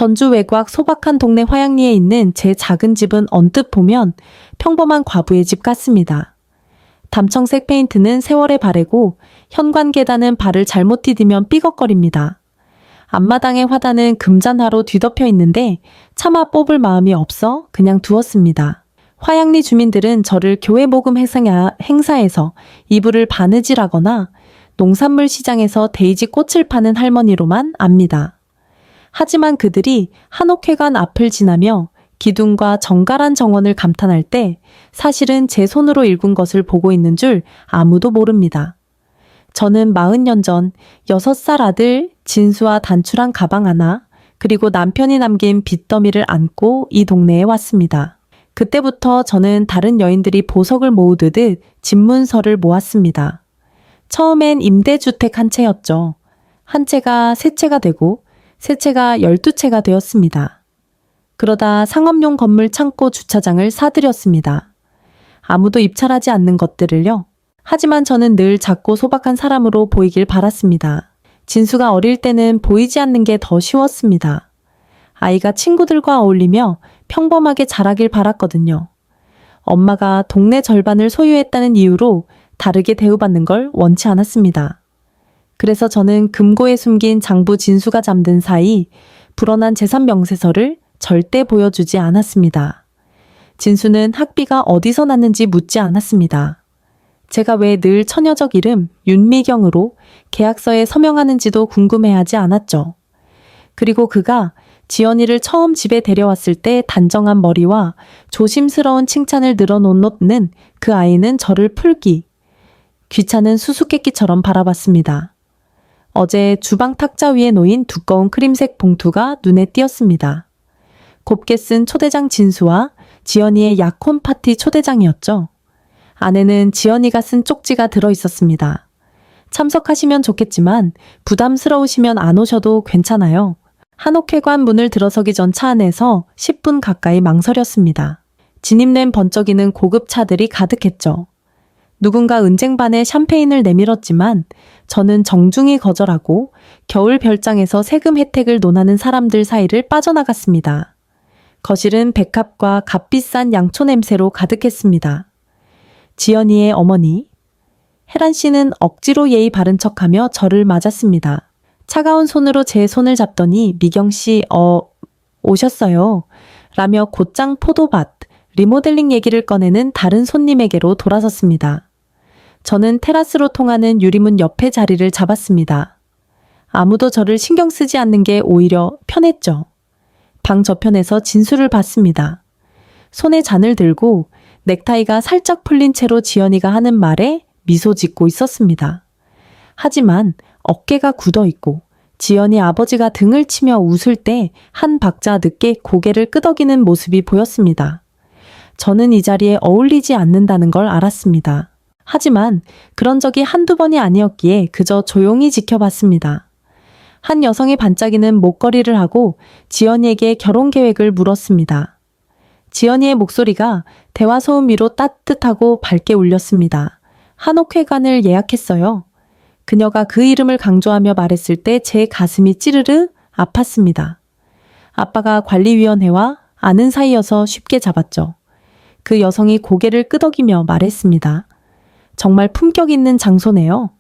전주 외곽 소박한 동네 화양리에 있는 제 작은 집은 언뜻 보면 평범한 과부의 집 같습니다. 담청색 페인트는 세월에 바래고 현관 계단은 발을 잘못 디디면 삐걱거립니다. 앞마당의 화단은 금잔화로 뒤덮여 있는데 차마 뽑을 마음이 없어 그냥 두었습니다. 화양리 주민들은 저를 교회 모금 행사에서 이불을 바느질하거나 농산물 시장에서 데이지 꽃을 파는 할머니로만 압니다. 하지만 그들이 한옥회관 앞을 지나며 기둥과 정갈한 정원을 감탄할 때 사실은 제 손으로 일군 것을 보고 있는 줄 아무도 모릅니다. 저는 40년 전 6살 아들 진수와 단출한 가방 하나 그리고 남편이 남긴 빚더미를 안고 이 동네에 왔습니다. 그때부터 저는 다른 여인들이 보석을 모으듯 집문서를 모았습니다. 처음엔 임대주택 한 채였죠. 한 채가 세 채가 되고 세 채가 12채가 되었습니다. 그러다 상업용 건물 창고 주차장을 사들였습니다. 아무도 입찰하지 않는 것들을요. 하지만 저는 늘 작고 소박한 사람으로 보이길 바랐습니다. 진수가 어릴 때는 보이지 않는 게 더 쉬웠습니다. 아이가 친구들과 어울리며 평범하게 자라길 바랐거든요. 엄마가 동네 절반을 소유했다는 이유로 다르게 대우받는 걸 원치 않았습니다. 그래서 저는 금고에 숨긴 장부 진수가 잠든 사이 불어난 재산 명세서를 절대 보여주지 않았습니다. 진수는 학비가 어디서 났는지 묻지 않았습니다. 제가 왜 늘 처녀적 이름 윤미경으로 계약서에 서명하는지도 궁금해하지 않았죠. 그리고 그가 지연이를 처음 집에 데려왔을 때 단정한 머리와 조심스러운 칭찬을 늘어놓는 그 아이는 저를 풀기, 귀찮은 수수께끼처럼 바라봤습니다. 어제 주방 탁자 위에 놓인 두꺼운 크림색 봉투가 눈에 띄었습니다. 곱게 쓴 초대장 진수와 지연이의 약혼 파티 초대장이었죠. 안에는 지연이가 쓴 쪽지가 들어있었습니다. 참석하시면 좋겠지만 부담스러우시면 안 오셔도 괜찮아요. 한옥회관 문을 들어서기 전 차 안에서 10분 가까이 망설였습니다. 진입낸 번쩍이는 고급 차들이 가득했죠. 누군가 은쟁반에 샴페인을 내밀었지만 저는 정중히 거절하고 겨울 별장에서 세금 혜택을 논하는 사람들 사이를 빠져나갔습니다. 거실은 백합과 값비싼 양초 냄새로 가득했습니다. 지연이의 어머니, 혜란 씨는 억지로 예의 바른 척하며 저를 맞았습니다. 차가운 손으로 제 손을 잡더니 미경 씨, 오셨어요. 라며 곧장 포도밭, 리모델링 얘기를 꺼내는 다른 손님에게로 돌아섰습니다. 저는 테라스로 통하는 유리문 옆에 자리를 잡았습니다. 아무도 저를 신경 쓰지 않는 게 오히려 편했죠. 방 저편에서 진수를 봤습니다. 손에 잔을 들고 넥타이가 살짝 풀린 채로 지연이가 하는 말에 미소 짓고 있었습니다. 하지만 어깨가 굳어 있고 지연이 아버지가 등을 치며 웃을 때 한 박자 늦게 고개를 끄덕이는 모습이 보였습니다. 저는 이 자리에 어울리지 않는다는 걸 알았습니다. 하지만 그런 적이 한두 번이 아니었기에 그저 조용히 지켜봤습니다. 한 여성이 반짝이는 목걸이를 하고 지연이에게 결혼 계획을 물었습니다. 지연이의 목소리가 대화 소음 위로 따뜻하고 밝게 울렸습니다. 한옥회관을 예약했어요. 그녀가 그 이름을 강조하며 말했을 때 제 가슴이 찌르르 아팠습니다. 아빠가 관리위원회와 아는 사이여서 쉽게 잡았죠. 그 여성이 고개를 끄덕이며 말했습니다. 정말 품격 있는 장소네요.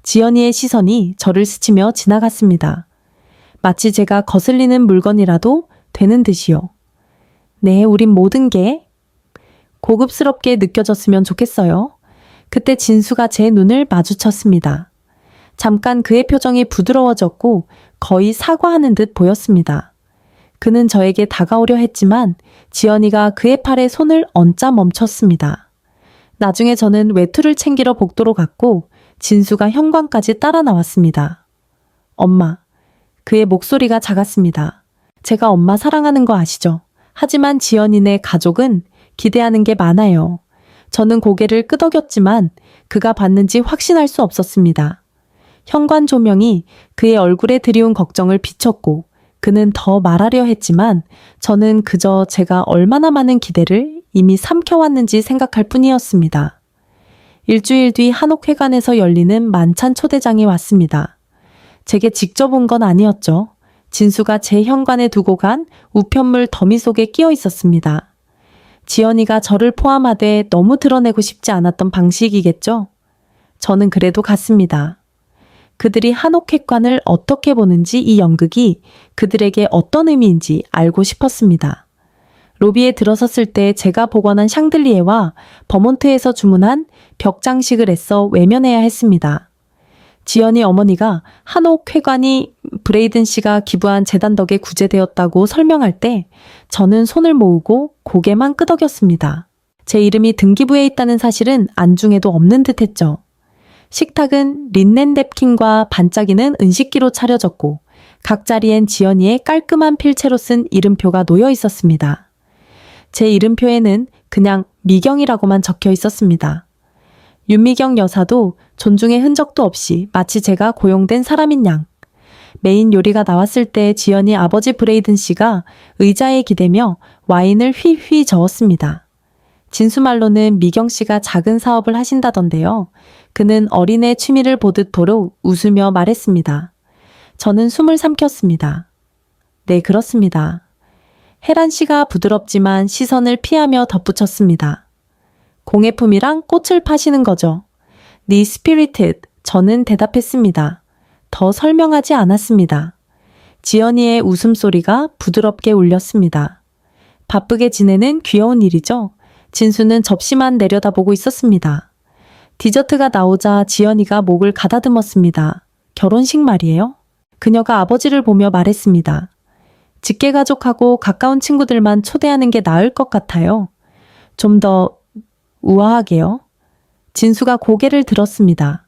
지연이의 시선이 저를 스치며 지나갔습니다. 마치 제가 거슬리는 물건이라도 되는 듯이요. 네, 우린 모든 게 고급스럽게 느껴졌으면 좋겠어요. 그때 진수가 제 눈을 마주쳤습니다. 잠깐 그의 표정이 부드러워졌고 거의 사과하는 듯 보였습니다. 그는 저에게 다가오려 했지만 지연이가 그의 팔에 손을 얹자 멈췄습니다. 나중에 저는 외투를 챙기러 복도로 갔고 진수가 현관까지 따라 나왔습니다. 엄마. 그의 목소리가 작았습니다. 제가 엄마 사랑하는 거 아시죠? 하지만 지연이네 가족은 기대하는 게 많아요. 저는 고개를 끄덕였지만 그가 봤는지 확신할 수 없었습니다. 현관 조명이 그의 얼굴에 드리운 걱정을 비췄고 그는 더 말하려 했지만 저는 그저 제가 얼마나 많은 기대를 이미 삼켜왔는지 생각할 뿐이었습니다. 일주일 뒤 한옥회관에서 열리는 만찬 초대장이 왔습니다. 제게 직접 온 건 아니었죠. 진수가 제 현관에 두고 간 우편물 더미 속에 끼어 있었습니다. 지연이가 저를 포함하되 너무 드러내고 싶지 않았던 방식이겠죠? 저는 그래도 갔습니다. 그들이 한옥회관을 어떻게 보는지 이 연극이 그들에게 어떤 의미인지 알고 싶었습니다. 로비에 들어섰을 때 제가 복원한 샹들리에와 버몬트에서 주문한 벽 장식을 애써 외면해야 했습니다. 지연이 어머니가 한옥회관이 브레이든 씨가 기부한 재단 덕에 구제되었다고 설명할 때 저는 손을 모으고 고개만 끄덕였습니다. 제 이름이 등기부에 있다는 사실은 안중에도 없는 듯했죠. 식탁은 린넨 냅킨과 반짝이는 은식기로 차려졌고 각 자리엔 지연이의 깔끔한 필체로 쓴 이름표가 놓여 있었습니다. 제 이름표에는 그냥 미경이라고만 적혀 있었습니다. 윤미경 여사도 존중의 흔적도 없이 마치 제가 고용된 사람인 양. 메인 요리가 나왔을 때 지연이 아버지 브레이든 씨가 의자에 기대며 와인을 휘휘 저었습니다. 진수말로는 미경 씨가 작은 사업을 하신다던데요. 그는 어린애 취미를 보듯 보러 웃으며 말했습니다. 저는 숨을 삼켰습니다. 네, 그렇습니다. 혜란 씨가 부드럽지만 시선을 피하며 덧붙였습니다. 공예품이랑 꽃을 파시는 거죠. 네 스피리트, 저는 대답했습니다. 더 설명하지 않았습니다. 지연이의 웃음소리가 부드럽게 울렸습니다. 바쁘게 지내는 귀여운 일이죠. 진수는 접시만 내려다보고 있었습니다. 디저트가 나오자 지연이가 목을 가다듬었습니다. 결혼식 말이에요? 그녀가 아버지를 보며 말했습니다. 직계가족하고 가까운 친구들만 초대하는 게 나을 것 같아요. 좀 더 우아하게요. 진수가 고개를 들었습니다.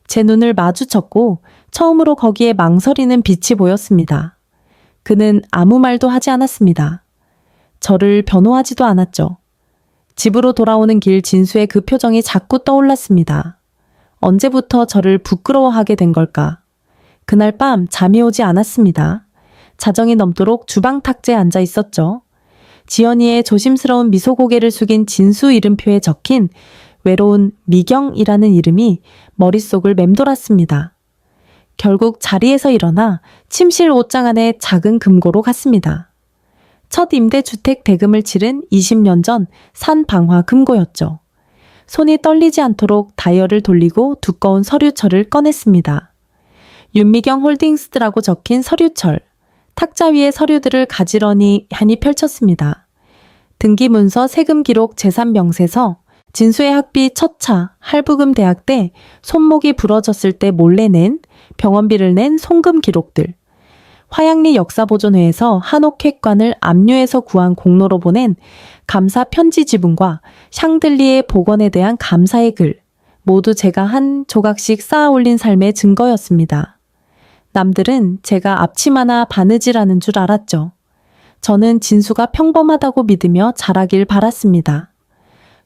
제 눈을 마주쳤고 처음으로 거기에 망설이는 빛이 보였습니다. 그는 아무 말도 하지 않았습니다. 저를 변호하지도 않았죠. 집으로 돌아오는 길 진수의 그 표정이 자꾸 떠올랐습니다. 언제부터 저를 부끄러워하게 된 걸까? 그날 밤 잠이 오지 않았습니다. 자정이 넘도록 주방 탁자에 앉아 있었죠. 지연이의 조심스러운 미소 고개를 숙인 진수 이름표에 적힌 외로운 미경이라는 이름이 머릿속을 맴돌았습니다. 결국 자리에서 일어나 침실 옷장 안에 작은 금고로 갔습니다. 첫 임대주택 대금을 치른 20년 전 산 방화 금고였죠. 손이 떨리지 않도록 다이얼을 돌리고 두꺼운 서류철을 꺼냈습니다. 윤미경 홀딩스라고 적힌 서류철. 탁자 위에 서류들을 가지런히 펼쳤습니다. 등기문서, 세금기록, 재산명세서, 진수의 학비 첫 차, 할부금 대학 때 손목이 부러졌을 때 몰래 낸, 병원비를 낸 송금 기록들, 화양리 역사보존회에서 한옥회관을 압류해서 구한 공로로 보낸 감사 편지 지분과 샹들리에 복원에 대한 감사의 글, 모두 제가 한 조각씩 쌓아 올린 삶의 증거였습니다. 남들은 제가 앞치마나 바느질하는 줄 알았죠. 저는 진수가 평범하다고 믿으며 자라길 바랐습니다.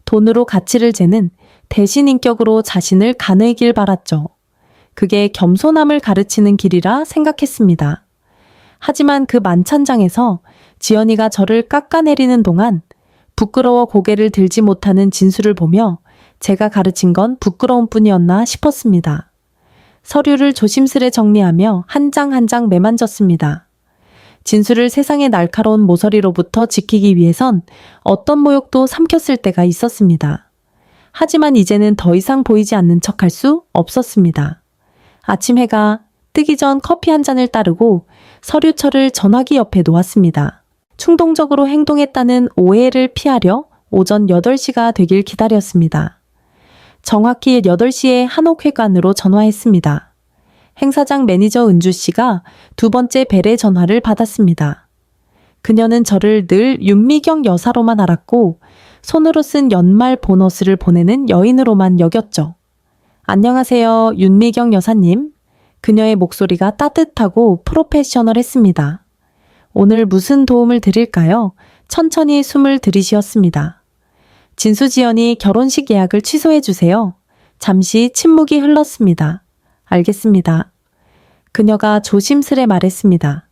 돈으로 가치를 재는 대신인격으로 자신을 가누길 바랐죠. 그게 겸손함을 가르치는 길이라 생각했습니다. 하지만 그 만찬장에서 지연이가 저를 깎아내리는 동안 부끄러워 고개를 들지 못하는 진수를 보며 제가 가르친 건 부끄러움뿐이었나 싶었습니다. 서류를 조심스레 정리하며 한 장 한 장 매만졌습니다. 진수를 세상의 날카로운 모서리로부터 지키기 위해선 어떤 모욕도 삼켰을 때가 있었습니다. 하지만 이제는 더 이상 보이지 않는 척할 수 없었습니다. 아침 해가 뜨기 전 커피 한 잔을 따르고 서류철을 전화기 옆에 놓았습니다. 충동적으로 행동했다는 오해를 피하려 오전 8시가 되길 기다렸습니다. 정확히 8시에 한옥회관으로 전화했습니다. 행사장 매니저 은주 씨가 두 번째 벨의 전화를 받았습니다. 그녀는 저를 늘 윤미경 여사로만 알았고 손으로 쓴 연말 보너스를 보내는 여인으로만 여겼죠. 안녕하세요, 윤미경 여사님. 그녀의 목소리가 따뜻하고 프로페셔널했습니다. 오늘 무슨 도움을 드릴까요? 천천히 숨을 들이쉬었습니다. 진수지연이 결혼식 예약을 취소해 주세요. 잠시 침묵이 흘렀습니다. 알겠습니다. 그녀가 조심스레 말했습니다.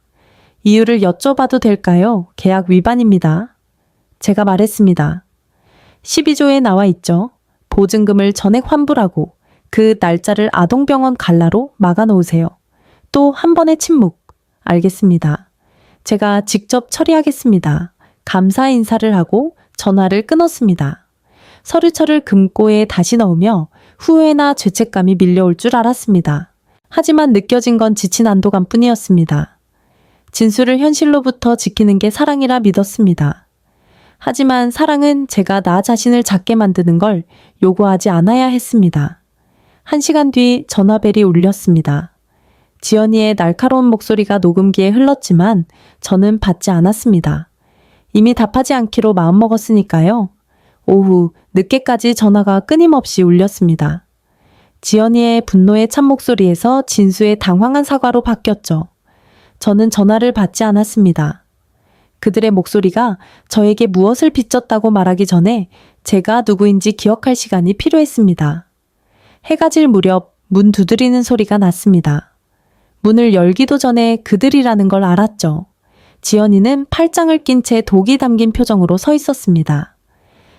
이유를 여쭤봐도 될까요? 계약 위반입니다. 제가 말했습니다. 12조에 나와 있죠. 보증금을 전액 환불하고 그 날짜를 아동병원 갈라로 막아놓으세요. 또 한 번의 침묵. 알겠습니다. 제가 직접 처리하겠습니다. 감사 인사를 하고 전화를 끊었습니다. 서류철을 금고에 다시 넣으며 후회나 죄책감이 밀려올 줄 알았습니다. 하지만 느껴진 건 지친 안도감 뿐이었습니다. 진수를 현실로부터 지키는 게 사랑이라 믿었습니다. 하지만 사랑은 제가 나 자신을 작게 만드는 걸 요구하지 않아야 했습니다. 1시간 뒤 전화벨이 울렸습니다. 지연이의 날카로운 목소리가 녹음기에 흘렀지만 저는 받지 않았습니다. 이미 답하지 않기로 마음먹었으니까요. 오후 늦게까지 전화가 끊임없이 울렸습니다. 지연이의 분노의 참목소리에서 진수의 당황한 사과로 바뀌었죠. 저는 전화를 받지 않았습니다. 그들의 목소리가 저에게 무엇을 빚졌다고 말하기 전에 제가 누구인지 기억할 시간이 필요했습니다. 해가 질 무렵 문 두드리는 소리가 났습니다. 문을 열기도 전에 그들이라는 걸 알았죠. 지연이는 팔짱을 낀 채 독이 담긴 표정으로 서 있었습니다.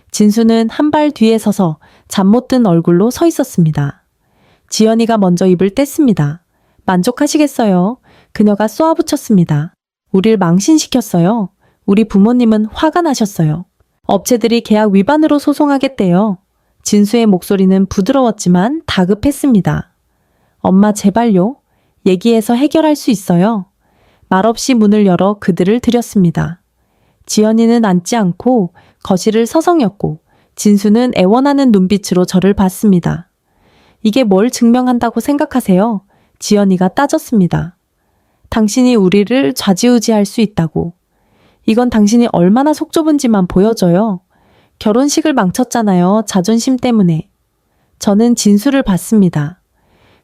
진수는 한 발 뒤에 서서 잠 못 든 얼굴로 서 있었습니다. 지연이가 먼저 입을 뗐습니다. 만족하시겠어요? 그녀가 쏘아붙였습니다. 우릴 망신시켰어요. 우리 부모님은 화가 나셨어요. 업체들이 계약 위반으로 소송하겠대요. 진수의 목소리는 부드러웠지만 다급했습니다. 엄마 제발요. 얘기해서 해결할 수 있어요. 말없이 문을 열어 그들을 들였습니다. 지연이는 앉지 않고 거실을 서성였고 진수는 애원하는 눈빛으로 저를 봤습니다. 이게 뭘 증명한다고 생각하세요? 지연이가 따졌습니다. 당신이 우리를 좌지우지할 수 있다고. 이건 당신이 얼마나 속 좁은지만 보여줘요. 결혼식을 망쳤잖아요. 자존심 때문에. 저는 진수를 봤습니다.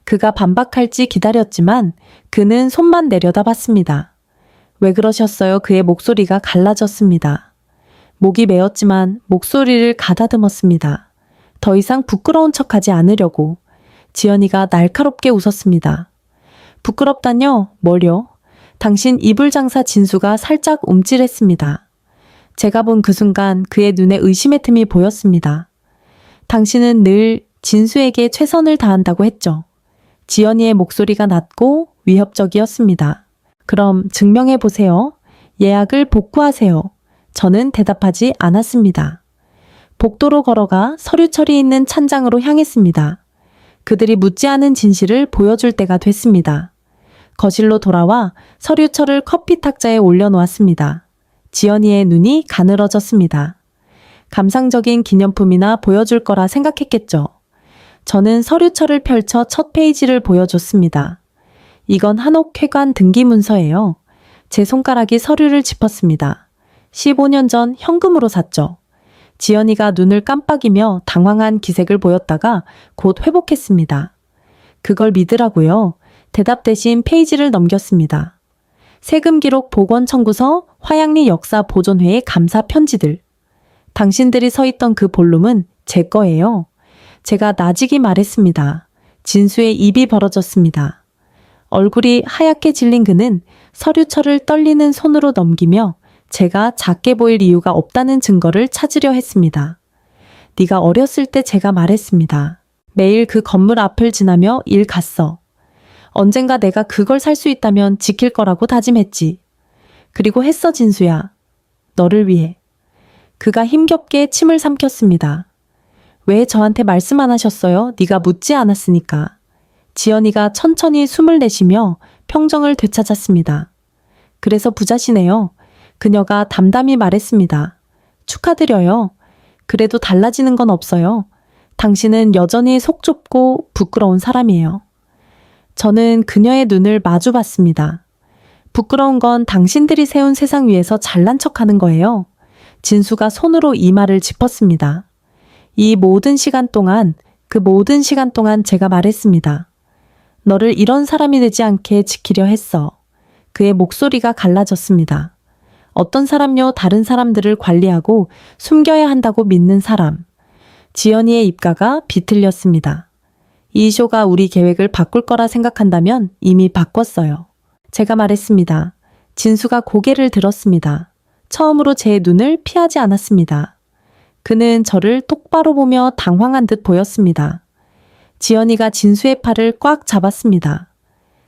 그가 반박할지 기다렸지만 그는 손만 내려다봤습니다. 왜 그러셨어요? 그의 목소리가 갈라졌습니다. 목이 메었지만 목소리를 가다듬었습니다. 더 이상 부끄러운 척하지 않으려고. 지연이가 날카롭게 웃었습니다. 부끄럽다뇨? 뭘요? 당신 이불장사 진수가 살짝 움찔했습니다. 제가 본 그 순간 그의 눈에 의심의 틈이 보였습니다. 당신은 늘 진수에게 최선을 다한다고 했죠. 지연이의 목소리가 낮고 위협적이었습니다. 그럼 증명해 보세요. 예약을 복구하세요. 저는 대답하지 않았습니다. 복도로 걸어가 서류 처리 있는 찬장으로 향했습니다. 그들이 묻지 않은 진실을 보여줄 때가 됐습니다. 거실로 돌아와 서류철을 커피 탁자에 올려놓았습니다. 지연이의 눈이 가늘어졌습니다. 감상적인 기념품이나 보여줄 거라 생각했겠죠. 저는 서류철을 펼쳐 첫 페이지를 보여줬습니다. 이건 한옥회관 등기 문서예요. 제 손가락이 서류를 짚었습니다. 15년 전 현금으로 샀죠. 지연이가 눈을 깜빡이며 당황한 기색을 보였다가 곧 회복했습니다. 그걸 믿으라고요. 대답 대신 페이지를 넘겼습니다. 세금 기록 복원 청구서, 화양리 역사 보존회의 감사 편지들. 당신들이 서 있던 그 볼룸은 제 거예요. 제가 나직이 말했습니다. 진수의 입이 벌어졌습니다. 얼굴이 하얗게 질린 그는 서류철을 떨리는 손으로 넘기며 제가 작게 보일 이유가 없다는 증거를 찾으려 했습니다. 네가 어렸을 때 제가 말했습니다. 매일 그 건물 앞을 지나며 일 갔어. 언젠가 내가 그걸 살 수 있다면 지킬 거라고 다짐했지. 그리고 했어 진수야. 너를 위해. 그가 힘겹게 침을 삼켰습니다. 왜 저한테 말씀 안 하셨어요? 네가 묻지 않았으니까. 지연이가 천천히 숨을 내쉬며 평정을 되찾았습니다. 그래서 부자시네요. 그녀가 담담히 말했습니다. 축하드려요. 그래도 달라지는 건 없어요. 당신은 여전히 속 좁고 부끄러운 사람이에요. 저는 그녀의 눈을 마주 봤습니다. 부끄러운 건 당신들이 세운 세상 위에서 잘난 척하는 거예요. 진수가 손으로 이마를 짚었습니다. 이 모든 시간 동안, 그 모든 시간 동안 제가 말했습니다. 너를 이런 사람이 되지 않게 지키려 했어. 그의 목소리가 갈라졌습니다. 어떤 사람요? 다른 사람들을 관리하고 숨겨야 한다고 믿는 사람. 지연이의 입가가 비틀렸습니다. 이 쇼가 우리 계획을 바꿀 거라 생각한다면 이미 바꿨어요. 제가 말했습니다. 진수가 고개를 들었습니다. 처음으로 제 눈을 피하지 않았습니다. 그는 저를 똑바로 보며 당황한 듯 보였습니다. 지연이가 진수의 팔을 꽉 잡았습니다.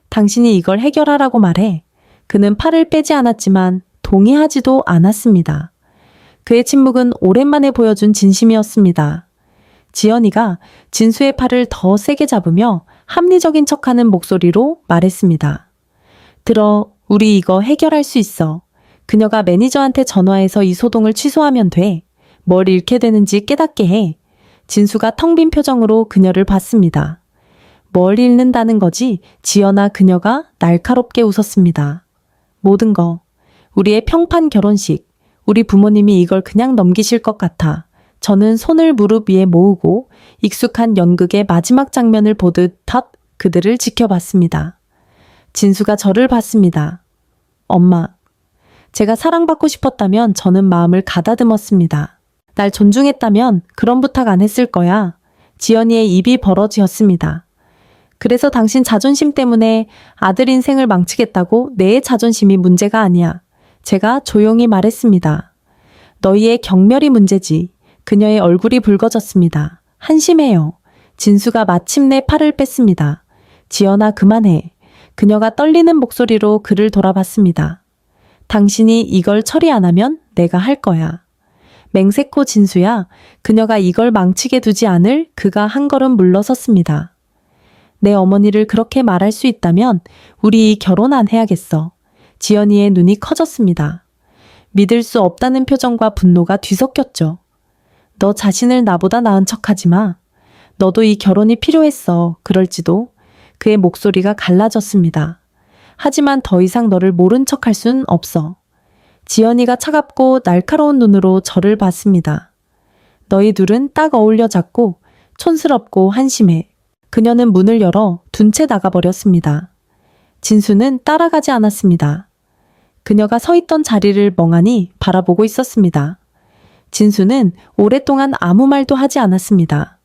당신이 이걸 해결하라고 말해. 그는 팔을 빼지 않았지만 동의하지도 않았습니다. 그의 침묵은 오랜만에 보여준 진심이었습니다. 지연이가 진수의 팔을 더 세게 잡으며 합리적인 척하는 목소리로 말했습니다. 들어, 우리 이거 해결할 수 있어. 그녀가 매니저한테 전화해서 이 소동을 취소하면 돼. 뭘 잃게 되는지 깨닫게 해. 진수가 텅 빈 표정으로 그녀를 봤습니다. 뭘 잃는다는 거지? 지연아, 그녀가 날카롭게 웃었습니다. 모든 거. 우리의 평판 결혼식. 우리 부모님이 이걸 그냥 넘기실 것 같아. 저는 손을 무릎 위에 모으고 익숙한 연극의 마지막 장면을 보듯 탑 그들을 지켜봤습니다. 진수가 저를 봤습니다. 엄마. 제가 사랑받고 싶었다면 저는 마음을 가다듬었습니다. 날 존중했다면 그런 부탁 안 했을 거야. 지연이의 입이 벌어지었습니다. 그래서 당신 자존심 때문에 아들 인생을 망치겠다고? 내 자존심이 문제가 아니야. 제가 조용히 말했습니다. 너희의 경멸이 문제지. 그녀의 얼굴이 붉어졌습니다. 한심해요. 진수가 마침내 팔을 뺐습니다. 지연아, 그만해. 그녀가 떨리는 목소리로 그를 돌아봤습니다. 당신이 이걸 처리 안 하면 내가 할 거야. 맹세코 진수야. 그녀가 이걸 망치게 두지 않을 그가 한 걸음 물러섰습니다. 내 어머니를 그렇게 말할 수 있다면 우리 결혼 안 해야겠어. 지연이의 눈이 커졌습니다. 믿을 수 없다는 표정과 분노가 뒤섞였죠. 너 자신을 나보다 나은 척하지 마. 너도 이 결혼이 필요했어. 그럴지도. 그의 목소리가 갈라졌습니다. 하지만 더 이상 너를 모른 척할 순 없어. 지연이가 차갑고 날카로운 눈으로 저를 봤습니다. 너희 둘은 딱 어울려 작고 촌스럽고 한심해. 그녀는 문을 열어 둔 채 나가버렸습니다. 진수는 따라가지 않았습니다. 그녀가 서 있던 자리를 멍하니 바라보고 있었습니다. 진수는 오랫동안 아무 말도 하지 않았습니다.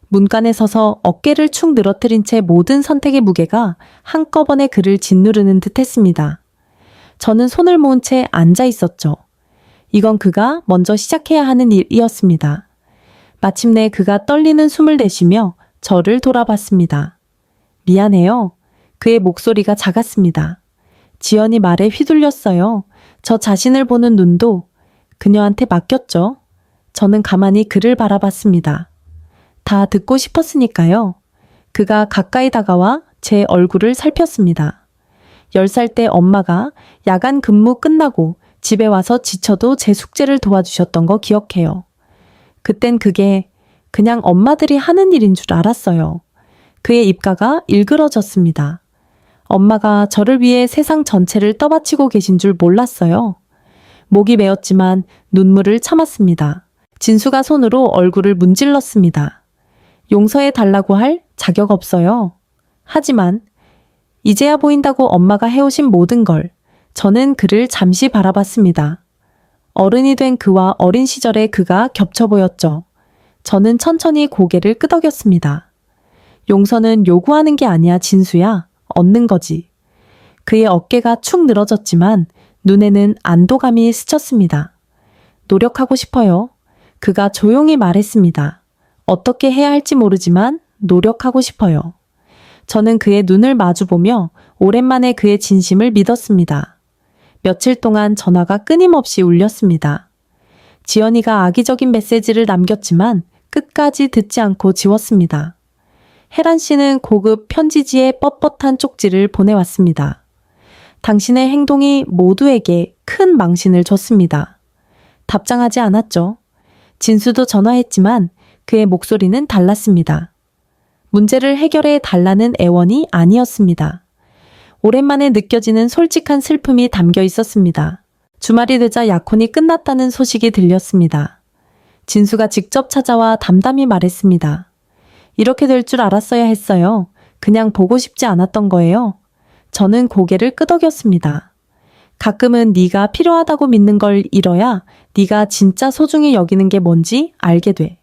문간에 서서 어깨를 축 늘어뜨린 채 모든 선택의 무게가 한꺼번에 그를 짓누르는 듯 했습니다. 저는 손을 모은 채 앉아 있었죠. 이건 그가 먼저 시작해야 하는 일이었습니다. 마침내 그가 떨리는 숨을 내쉬며 저를 돌아봤습니다. 미안해요. 그의 목소리가 작았습니다. 지연이 말에 휘둘렸어요. 저 자신을 보는 눈도 그녀한테 맡겼죠. 저는 가만히 그를 바라봤습니다. 다 듣고 싶었으니까요. 그가 가까이 다가와 제 얼굴을 살폈습니다. 10살 때 엄마가 야간 근무 끝나고 집에 와서 지쳐도 제 숙제를 도와주셨던 거 기억해요. 그땐 그게 그냥 엄마들이 하는 일인 줄 알았어요. 그의 입가가 일그러졌습니다. 엄마가 저를 위해 세상 전체를 떠받치고 계신 줄 몰랐어요. 목이 메었지만 눈물을 참았습니다. 진수가 손으로 얼굴을 문질렀습니다. 용서해 달라고 할 자격 없어요. 하지만 이제야 보인다고 엄마가 해오신 모든 걸 저는 그를 잠시 바라봤습니다. 어른이 된 그와 어린 시절의 그가 겹쳐 보였죠. 저는 천천히 고개를 끄덕였습니다. 용서는 요구하는 게 아니야, 진수야. 얻는 거지. 그의 어깨가 축 늘어졌지만 눈에는 안도감이 스쳤습니다. 노력하고 싶어요. 그가 조용히 말했습니다. 어떻게 해야 할지 모르지만 노력하고 싶어요. 저는 그의 눈을 마주보며 오랜만에 그의 진심을 믿었습니다. 며칠 동안 전화가 끊임없이 울렸습니다. 지연이가 악의적인 메시지를 남겼지만 끝까지 듣지 않고 지웠습니다. 혜란 씨는 고급 편지지에 뻣뻣한 쪽지를 보내왔습니다. 당신의 행동이 모두에게 큰 망신을 줬습니다. 답장하지 않았죠. 진수도 전화했지만 그의 목소리는 달랐습니다. 문제를 해결해 달라는 애원이 아니었습니다. 오랜만에 느껴지는 솔직한 슬픔이 담겨 있었습니다. 주말이 되자 약혼이 끝났다는 소식이 들렸습니다. 진수가 직접 찾아와 담담히 말했습니다. 이렇게 될 줄 알았어야 했어요. 그냥 보고 싶지 않았던 거예요. 저는 고개를 끄덕였습니다. 가끔은 네가 필요하다고 믿는 걸 잃어야 네가 진짜 소중히 여기는 게 뭔지 알게 돼.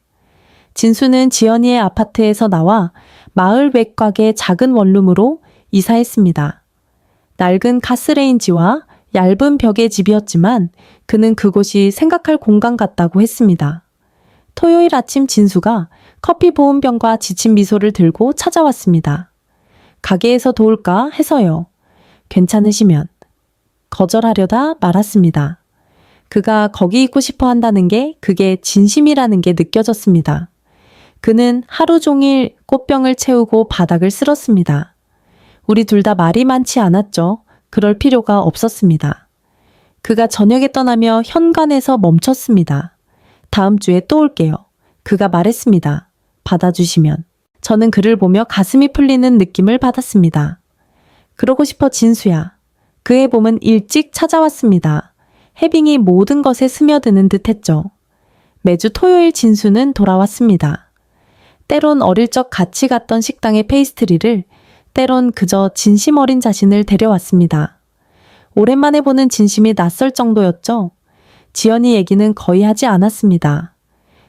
진수는 지연이의 아파트에서 나와 마을 외곽의 작은 원룸으로 이사했습니다. 낡은 가스레인지와 얇은 벽의 집이었지만 그는 그곳이 생각할 공간 같다고 했습니다. 토요일 아침 진수가 커피 보온병과 지친 미소를 들고 찾아왔습니다. 가게에서 도울까 해서요. 괜찮으시면. 거절하려다 말았습니다. 그가 거기 있고 싶어 한다는 게 그게 진심이라는 게 느껴졌습니다. 그는 하루 종일 꽃병을 채우고 바닥을 쓸었습니다. 우리 둘 다 말이 많지 않았죠. 그럴 필요가 없었습니다. 그가 저녁에 떠나며 현관에서 멈췄습니다. 다음 주에 또 올게요. 그가 말했습니다. 받아주시면. 저는 그를 보며 가슴이 풀리는 느낌을 받았습니다. 그러고 싶어 진수야. 그의 봄은 일찍 찾아왔습니다. 해빙이 모든 것에 스며드는 듯 했죠. 매주 토요일 진수는 돌아왔습니다. 때론 어릴 적 같이 갔던 식당의 페이스트리를, 때론 그저 진심 어린 자신을 데려왔습니다. 오랜만에 보는 진심이 낯설 정도였죠. 지연이 얘기는 거의 하지 않았습니다.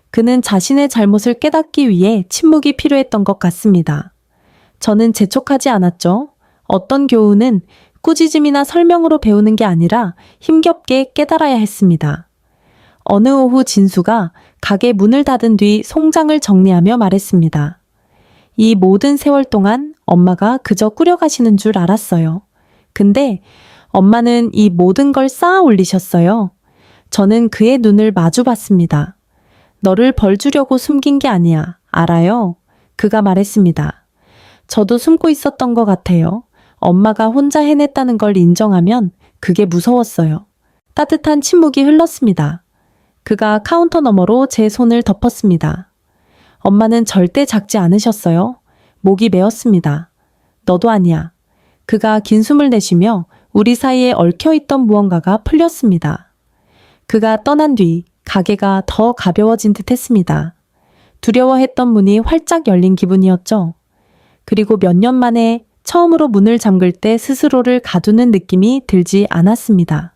그는 자신의 잘못을 깨닫기 위해 침묵이 필요했던 것 같습니다. 저는 재촉하지 않았죠. 어떤 교훈은 꾸짖음이나 설명으로 배우는 게 아니라 힘겹게 깨달아야 했습니다. 어느 오후 진수가 가게 문을 닫은 뒤 송장을 정리하며 말했습니다. 이 모든 세월 동안 엄마가 그저 꾸려가시는 줄 알았어요. 근데 엄마는 이 모든 걸 쌓아 올리셨어요. 저는 그의 눈을 마주 봤습니다. 너를 벌 주려고 숨긴 게 아니야. 알아요? 그가 말했습니다. 저도 숨고 있었던 것 같아요. 엄마가 혼자 해냈다는 걸 인정하면 그게 무서웠어요. 따뜻한 침묵이 흘렀습니다. 그가 카운터 너머로 제 손을 덮었습니다. 엄마는 절대 작지 않으셨어요. 목이 메었습니다. 너도 아니야. 그가 긴 숨을 내쉬며 우리 사이에 얽혀있던 무언가가 풀렸습니다. 그가 떠난 뒤 가게가 더 가벼워진 듯 했습니다. 두려워했던 문이 활짝 열린 기분이었죠. 그리고 몇 년 만에 처음으로 문을 잠글 때 스스로를 가두는 느낌이 들지 않았습니다.